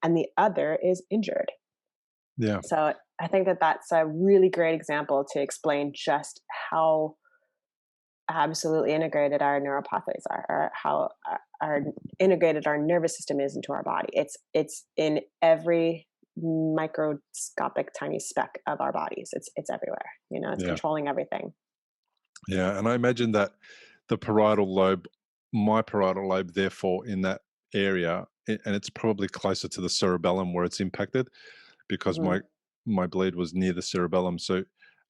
and the other is injured. Yeah, So I think that that's a really great example to explain just how absolutely integrated our neural pathways are, or how our integrated our nervous system is into our body. It's in every microscopic tiny speck of our bodies. It's everywhere. It's yeah, controlling everything. yeah. And I imagine that the parietal lobe, my parietal lobe, therefore, in that area, and it's probably closer to the cerebellum where it's impacted because Hmm. my bleed was near the cerebellum. So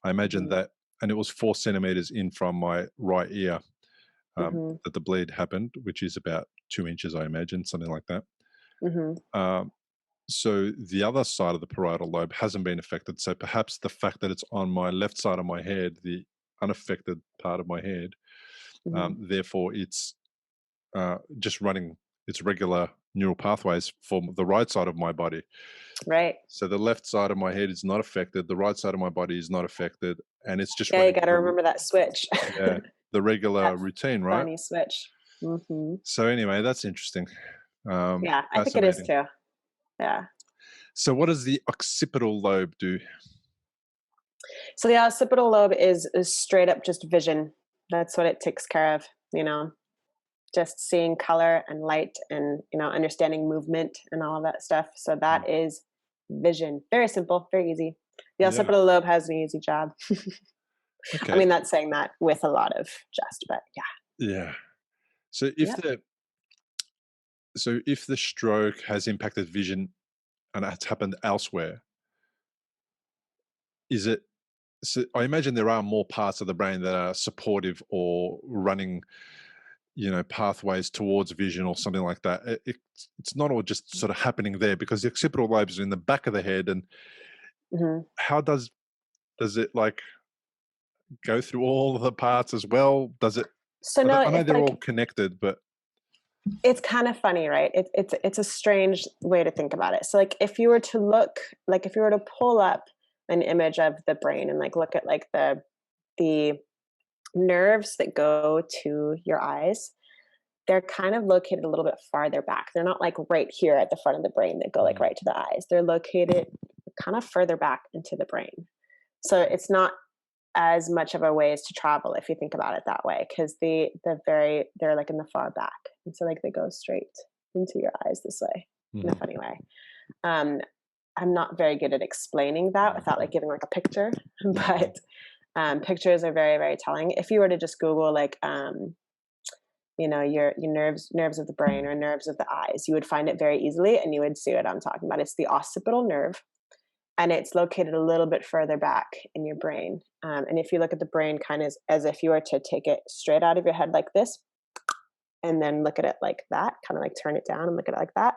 I imagine Hmm. that, and it was 4 centimeters in from my right ear Hmm. that the bleed happened, which is about 2 inches, I imagine, something like that. Hmm. Um, so the other side of the parietal lobe hasn't been affected. So perhaps the fact that it's on my left side of my head, the unaffected part of my head, Hmm. therefore it's just running its regular neural pathways for the right side of my body. Right. So the left side of my head is not affected, the right side of my body is not affected, and it's just Yeah, you running got to remember that switch. yeah, the regular That routine, right? funny switch. Hmm. So anyway, that's interesting. Yeah, I think it is Fascinating. too. Yeah. So what does the occipital lobe do? So the occipital lobe is straight up just vision. That's what it takes care of. Just seeing color and light and understanding movement and all of that stuff. So Mm, that is vision. Very simple, very easy. The yeah. occipital lobe has an easy job. I Okay. mean, that's saying that with a lot of jest, but yeah. Yeah. So if Yep. the stroke has impacted vision and it's happened elsewhere, is it so I imagine there are more parts of the brain that are supportive or running, pathways towards vision or something like that. It's not all just sort of happening there because the occipital lobe is in the back of the head. And Hmm. how does it like go through all of the parts as well? Does it? So no, I know it's they're all like connected, but it's kind of funny, right? It's a strange way to think about it. So like if you were to pull up an image of the brain and like look at like the nerves that go to your eyes, they're kind of located a little bit farther back. They're not like right here at the front of the brain that go like mm, right to the eyes. They're located kind of further back into the brain. So it's not as much of a ways to travel if you think about it that way, because they're like in the far back, and so like they go straight into your eyes this way in a mhm, funny way. Um, I'm not very good at explaining that without like giving like a picture, but pictures are very very telling. If you were to just Google like your nerves of the brain or nerves of the eyes, you would find it very easily and you would see what I'm talking about. It's the occipital nerve, and it's located a little bit further back in your brain. And if you look at the brain kind of as if you were to take it straight out of your head like this, and then look at it like that, kind of like turn it down and look at it like that,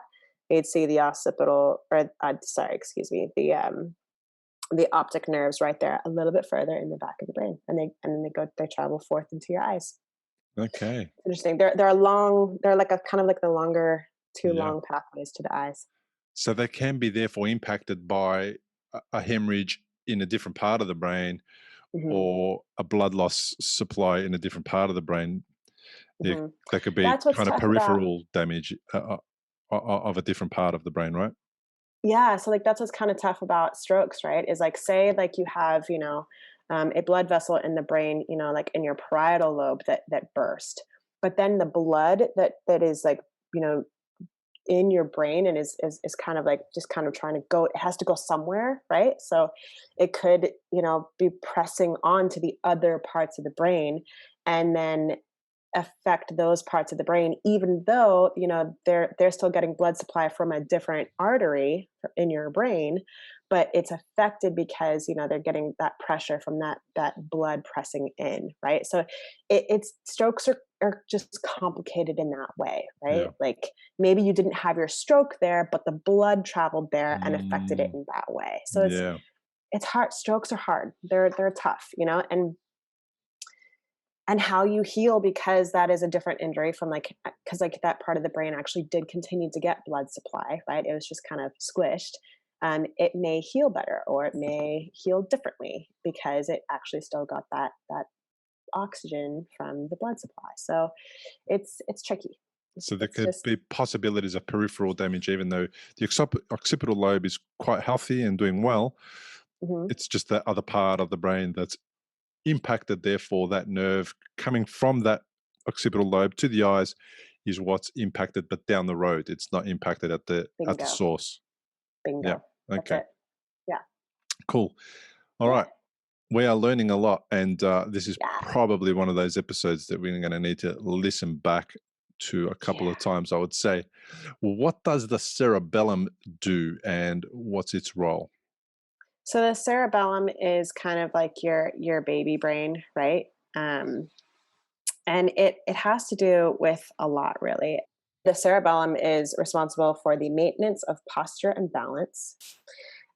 you'd see the occipital, or sorry, excuse me, the optic nerves right there, a little bit further in the back of the brain, and they travel forth into your eyes. Okay. Interesting. They're long. They're like a kind of like the longer, two Yeah. long pathways to the eyes. So they can be therefore impacted by a hemorrhage in a different part of the brain Hmm. or a blood loss supply in a different part of the brain. There, Hmm. there could be That's what's kind of tough about. peripheral damage of a different part of the brain, right? Yeah, so like that's what's kind of tough about strokes, right? Is like say like you have a blood vessel in the brain, like in your parietal lobe that burst, but then the blood that is like you know in your brain and is kind of like just kind of trying to go, it has to go somewhere, right? So it could be pressing on to the other parts of the brain, and then affect those parts of the brain, even though they're still getting blood supply from a different artery in your brain, but it's affected because they're getting that pressure from that blood pressing in, right? So it's strokes are just complicated in that way, right? Yeah. Like maybe you didn't have your stroke there, but the blood traveled there and affected it Mm, in that way. So yeah. it's hard. Strokes are hard. They're tough, and how you heal, because that is a different injury from like, because like that part of the brain actually did continue to get blood supply, right? It was just kind of squished. It may heal better or it may heal differently because it actually still got that oxygen from the blood supply. So it's tricky. it's, So there it's could just be possibilities of peripheral damage, even though the occipital lobe is quite healthy and doing well. mhm. It's just that other part of the brain that's impacted. Therefore, that nerve coming from that occipital lobe to the eyes is what's impacted, but down the road, it's not impacted at the Bingo. source. Yeah. Bingo. That's Okay. it. Yeah. Cool. All Yeah. right. We are learning a lot, and this is Yeah. probably one of those episodes that we're going to need to listen back to a couple Yeah. of times, I would say. What does the cerebellum do, and what's its role? So the cerebellum is kind of like your baby brain, right? Um, and it has to do with a lot, really. The cerebellum is responsible for the maintenance of posture and balance,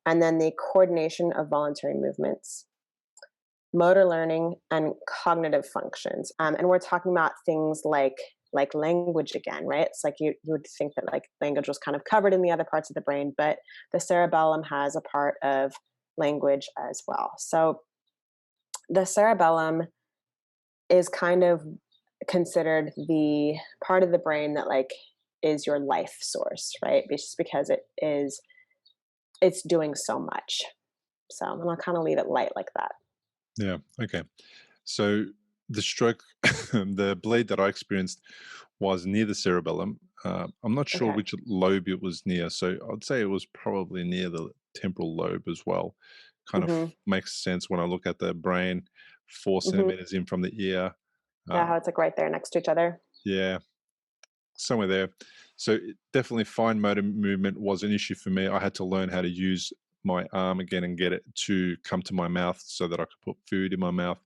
and then the coordination of voluntary movements, motor learning, and cognitive functions. And we're talking about things like language again, right? It's like you would think that like language was kind of covered in the other parts of the brain, but the cerebellum has a part of language as well. So the cerebellum is kind of considered the part of the brain that like is your life source, right? Just because it's doing so much. So I'm gonna kind of leave it light like that. Yeah. Okay. So the stroke, the bleed that I experienced was near the cerebellum. I'm not sure Okay. which lobe it was near. So I'd say it was probably near the temporal lobe as well. Kind of Hmm. makes sense when I look at the brain, four Hmm. centimeters in from the ear. Yeah, Uh, how it's like right there next to each other. yeah, somewhere there. So definitely fine motor movement was an issue for me. I had to learn how to use my arm again and get it to come to my mouth so that I could put food in my mouth.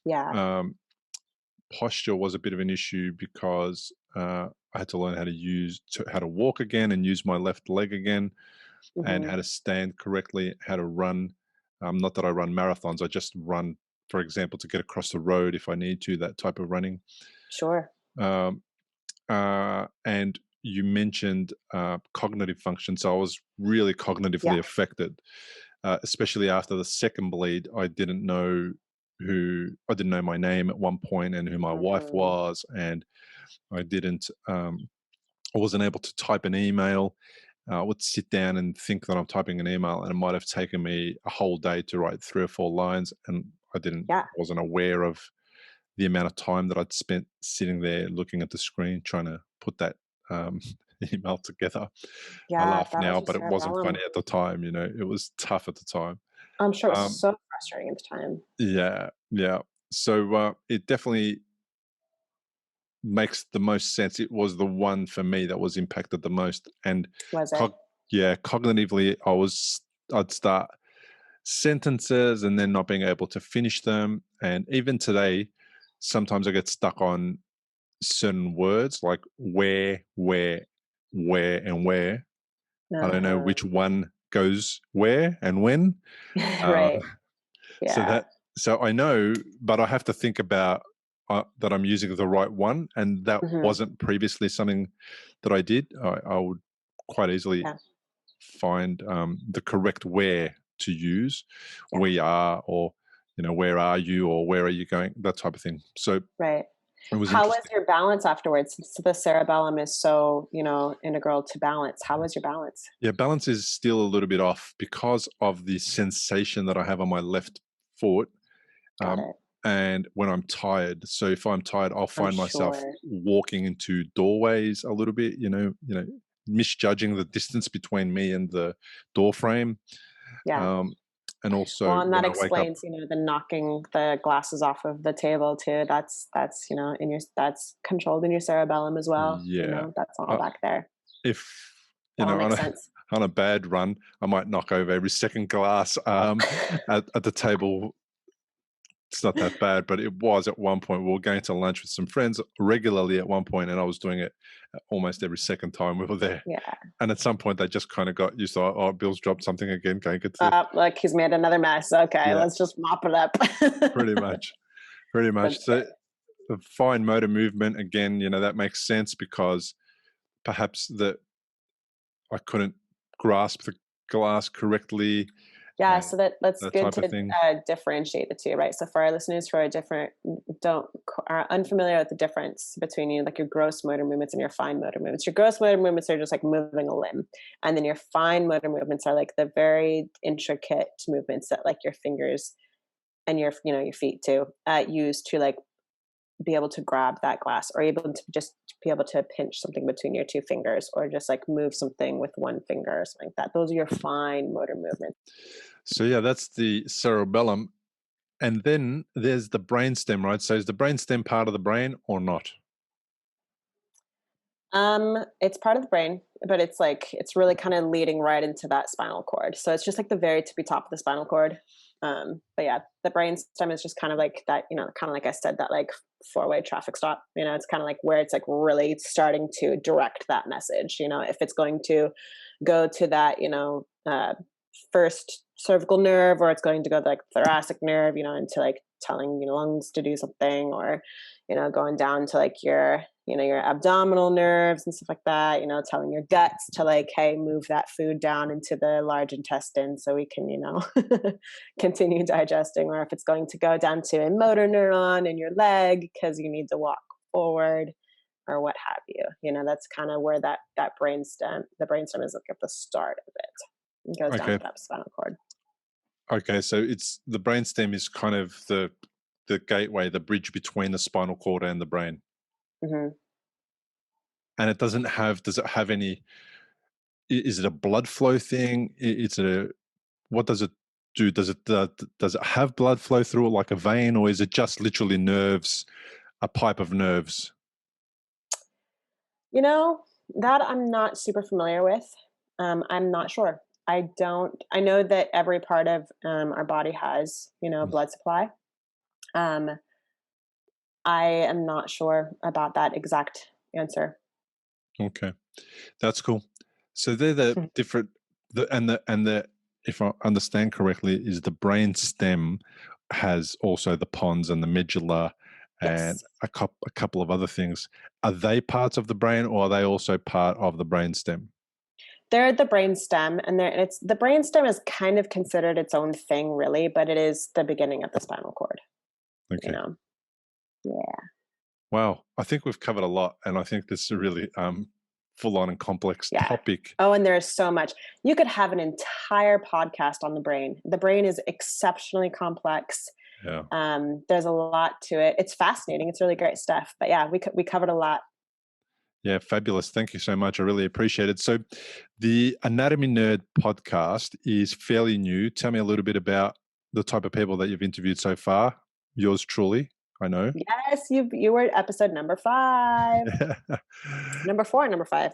Yeah. Um, Posture was a bit of an issue because I had to learn how to walk again and use my left leg again, and Hmm. how to stand correctly, how to run. Not that I run marathons, I just run, for example, to get across the road if I need to. That type of running. Sure. Um, and you mentioned cognitive function, so I was really cognitively Yeah. affected, especially after the second bleed. I didn't know my name at one point and who my wife Hmm. was, and I didn't. I wasn't able to type an email. I would sit down and think that I'm typing an email, and it might have taken me a whole day to write 3 or 4 lines, and Yeah. wasn't aware of the amount of time that I'd spent sitting there looking at the screen trying to put that um, email together. I Yeah. laugh That was now, your but it wasn't funny cerebellum. at the time. It was tough at the time. I'm sure it was Um, so frustrating at the time. yeah, yeah. So it definitely makes the most sense. It was the one for me that was impacted the most, and Was it? cog- yeah, cognitively, I'd start sentences and then not being able to finish them. And even today, sometimes I get stuck on certain words like where, and where. I don't know which one goes where and when. Right. So Yeah. I know, but I have to think about that I'm using the right one, and that wasn't previously something that I did. I would quite easily find the correct where to use. We are, or where are you, or where are you going, that type of thing. So right. it was How was interesting. your balance afterwards? Since the cerebellum is so, integral to balance. How was your balance? Yeah, balance is still a little bit off because of the sensation that I have on my left foot. Got it. And when I'm tired, so if I'm tired, I'll I'm find myself sure. walking into doorways a little bit, misjudging the distance between me and the door frame. Yeah. And also Well, and that when I wake up, explains, the knocking the glasses off of the table too. That's that's controlled in your cerebellum as well. yeah, That's all uh, back there. if All on makes a sense. on a bad run, I might knock over every second glass at the table. It's not that bad, but it was at one point. We were going to lunch with some friends regularly at one point, and I was doing it almost every second time we were there. Yeah. And at some point, they just kind of got used to, oh, Bill's dropped something again. Go and get to Look, he's made another mess. Okay, yeah, let's just mop it up. pretty much. Pretty much. That's So fair. the fine motor movement, again, that makes sense because perhaps that I couldn't grasp the glass correctly Yeah, and so that's that good type of to thing. differentiate the two, right? So for our listeners who are are unfamiliar with the difference between like your gross motor movements and your fine motor movements. Your gross motor movements are just like moving a limb, and then your fine motor movements are like the very intricate movements that like your fingers and your your feet too use to like be able to grab that glass, or able to just be able to pinch something between your two fingers, or just like move something with one finger or something like that. Those are your fine motor movements. So yeah, that's the cerebellum. And then there's the brainstem, right? So is the brainstem part of the brain or not? It's part of the brain, but it's really kind of leading right into that spinal cord. So it's just like the very tippy top of the spinal cord. But yeah, the brainstem is just kind of like that, kind of like I said, that like four-way traffic stop. It's kind of like where it's like really starting to direct that message. If it's going to go to that, first cervical nerve, or it's going to go to like thoracic nerve, into like telling lungs to do something, or going down to like your your abdominal nerves and stuff like that, telling your guts to like, hey, move that food down into the large intestine so we can continue digesting. Or if it's going to go down to a motor neuron in your leg because you need to walk forward, or what have you. That's kind of where the brainstem is like at the start of it. It goes down to that spinal cord. Okay, so it's the brainstem is kind of the gateway, the bridge between the spinal cord and the brain. Mm-hmm. And it does it have any, is it a blood flow thing? What does it do? Does it have blood flow through it like a vein, or is it just literally nerves, a pipe of nerves? That I'm not super familiar with. I'm not sure. I know that every part of our body has, blood supply. I am not sure about that exact answer. Okay, that's cool. So they're the different, the if I understand correctly, is the brain stem has also the pons and the medulla and Yes. a couple of other things. Are they parts of the brain, or are they also part of the brain stem? They're the brain stem, and the brain stem is kind of considered its own thing, really, but it is the beginning of the spinal cord. Okay. Yeah. Wow, I think we've covered a lot, and I think this is a really full on and complex topic. Oh, and there's so much. You could have an entire podcast on the brain. The brain is exceptionally complex. Yeah. There's a lot to it. It's fascinating. It's really great stuff. But yeah, we covered a lot. Yeah, fabulous. Thank you so much. I really appreciate it. So the Anatomy Nerd podcast is fairly new. Tell me a little bit about the type of people that you've interviewed so far. Yours truly. I know. Yes, you were episode number 5. Number 4, number 5.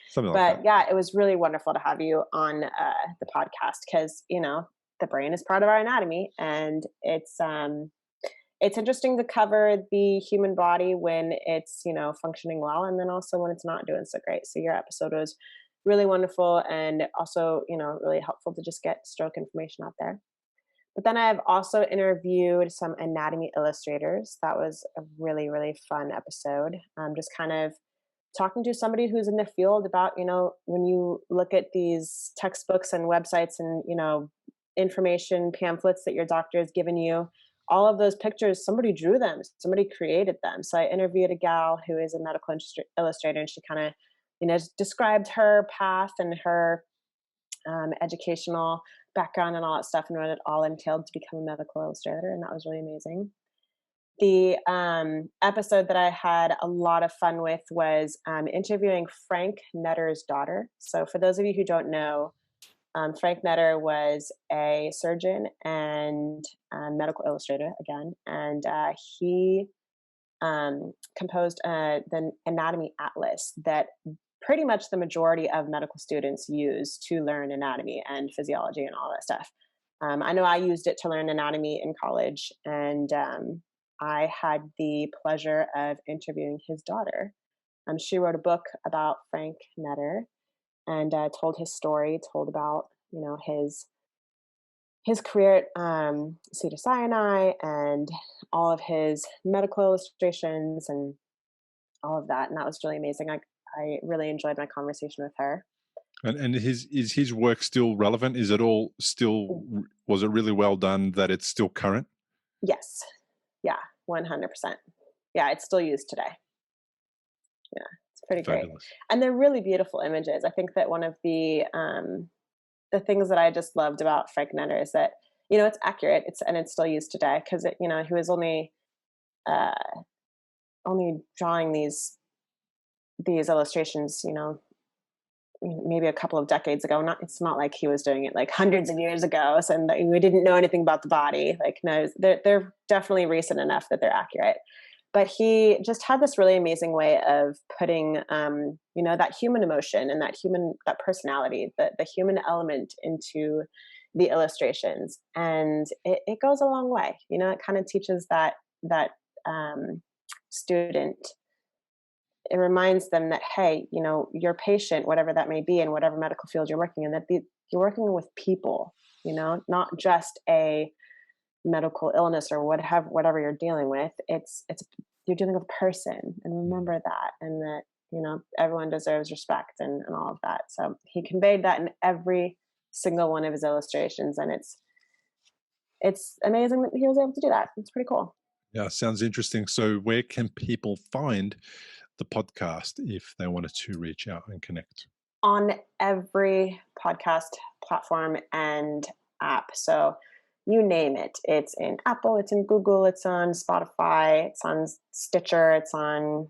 Something like But that. yeah, it was really wonderful to have you on the podcast because the brain is part of our anatomy, and it's interesting to cover the human body when it's functioning well, and then also when it's not doing so great. So your episode was really wonderful, and also really helpful to just get stroke information out there. But then I've also interviewed some anatomy illustrators. That was a really, really fun episode. Just kind of talking to somebody who's in the field about, when you look at these textbooks and websites and, information pamphlets that your doctor has given you, all of those pictures, somebody drew them, somebody created them. So I interviewed a gal who is a medical illustrator, and she kind of, described her path and her educational background and all that stuff, and what it all entailed to become a medical illustrator. And that was really amazing. The episode that I had a lot of fun with was interviewing Frank Netter's daughter. So for those of you who don't know, Frank Netter was a surgeon and medical illustrator again, and he composed the anatomy atlas that pretty much the majority of medical students use to learn anatomy and physiology and all that stuff. I know I used it to learn anatomy in college, and I had the pleasure of interviewing his daughter. She wrote a book about Frank Netter, and told his story, told about his career at Cedars-Sinai and all of his medical illustrations and all of that, and that was really amazing. I really enjoyed my conversation with her. And is his work still relevant? Is it all still, was it really well done that it's still current? Yes. Yeah, 100%. Yeah, it's still used today. Yeah, it's pretty great. Fabulous. And they're really beautiful images. I think that one of the things that I just loved about Frank Netter is that, it's accurate. It's still used today because he was uh, only drawing these illustrations, maybe a couple of decades ago. It's not like he was doing it like hundreds of years ago, so we didn't know anything about the body. Like, no, they're definitely recent enough that they're accurate. But he just had this really amazing way of putting, that human emotion and that personality, the human element into the illustrations, and it goes a long way. It kind of teaches that student. It reminds them that, hey, your patient, whatever that may be, in whatever medical field you're working in, that you're working with people, not just a medical illness or whatever you're dealing with. It's you're dealing with a person, and remember that, and that everyone deserves respect and all of that. So he conveyed that in every single one of his illustrations, and it's amazing that he was able to do that. It's pretty cool. Yeah, sounds interesting. So where can people find the podcast if they wanted to reach out and connect? On every podcast platform and app. So you name it. It's in Apple, it's in Google, it's on Spotify, it's on Stitcher, it's on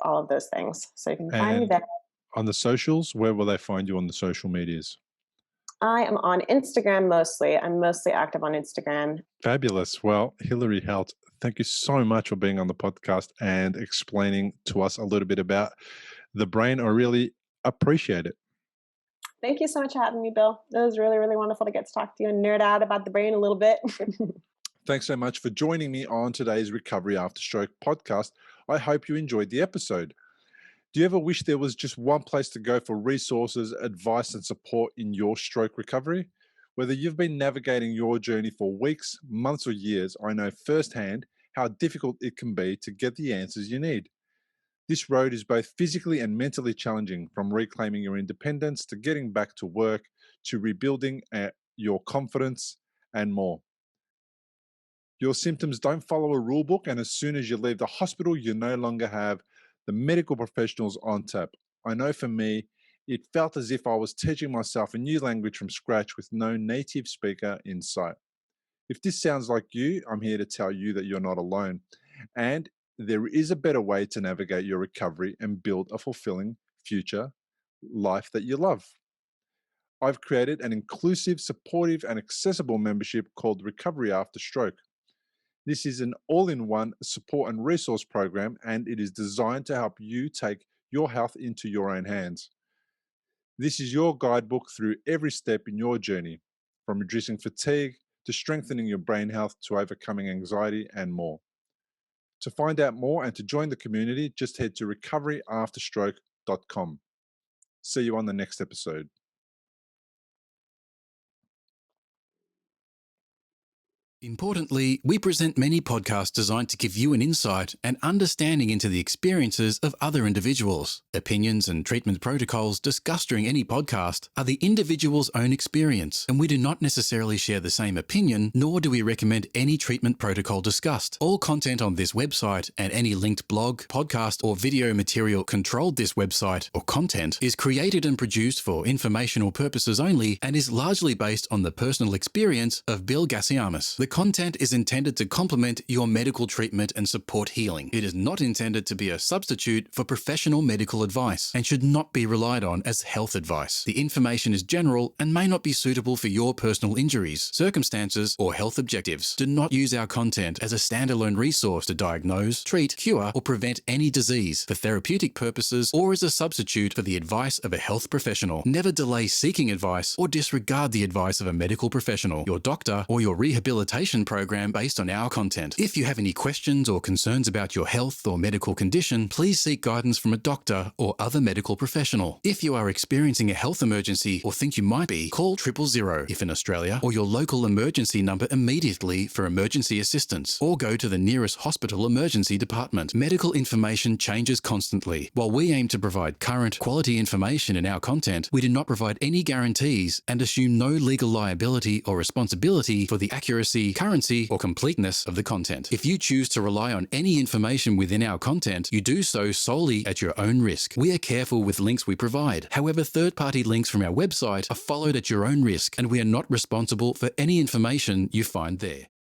all of those things. So you can find me And there. on the socials, where will they find you on the social medias? I am on Instagram mostly. I'm mostly active on Instagram. Fabulous. Well, Hilary Helt, thank you so much for being on the podcast and explaining to us a little bit about the brain. I really appreciate it. Thank you so much for having me, Bill. It was really, really wonderful to get to talk to you and nerd out about the brain a little bit. Thanks so much for joining me on today's Recovery After Stroke podcast. I hope you enjoyed the episode. Do you ever wish there was just one place to go for resources, advice, and support in your stroke recovery? Whether you've been navigating your journey for weeks, months, or years, I know firsthand how difficult it can be to get the answers you need. This road is both physically and mentally challenging, from reclaiming your independence to getting back to work to rebuilding your confidence and more. Your symptoms don't follow a rule book, and as soon as you leave the hospital, you no longer have the medical professionals on tap. I know for me, it felt as if I was teaching myself a new language from scratch with no native speaker in sight. If this sounds like you, I'm here to tell you that you're not alone. And there is a better way to navigate your recovery and build a fulfilling future life that you love. I've created an inclusive, supportive, and accessible membership called Recovery After Stroke. This is an all-in-one support and resource program, and it is designed to help you take your health into your own hands. This is your guidebook through every step in your journey, from reducing fatigue to strengthening your brain health to overcoming anxiety and more. To find out more and to join the community, just head to recoveryafterstroke.com. See you on the next episode. Importantly, we present many podcasts designed to give you an insight and understanding into the experiences of other individuals. Opinions and treatment protocols discussed during any podcast are the individual's own experience, and we do not necessarily share the same opinion, nor do we recommend any treatment protocol discussed. All content on this website and any linked blog, podcast, or video material controlled this website or content is created and produced for informational purposes only and is largely based on the personal experience of Bill Gassiamas. The content is intended to complement your medical treatment and support healing. It is not intended to be a substitute for professional medical advice and should not be relied on as health advice. The information is general and may not be suitable for your personal injuries, circumstances, or health objectives. Do not use our content as a standalone resource to diagnose, treat, cure, or prevent any disease for therapeutic purposes or as a substitute for the advice of a health professional. Never delay seeking advice or disregard the advice of a medical professional, your doctor, or your rehabilitation program based on our content. If you have any questions or concerns about your health or medical condition, please seek guidance from a doctor or other medical professional. If you are experiencing a health emergency or think you might be, call 000 if in Australia, or your local emergency number immediately for emergency assistance, or go to the nearest hospital emergency department. Medical information changes constantly. While we aim to provide current, quality information in our content, we do not provide any guarantees and assume no legal liability or responsibility for the accuracy, currency, or completeness of the content. If you choose to rely on any information within our content, you do so solely at your own risk. We are careful with links we provide. However, third-party links from our website are followed at your own risk, and we are not responsible for any information you find there.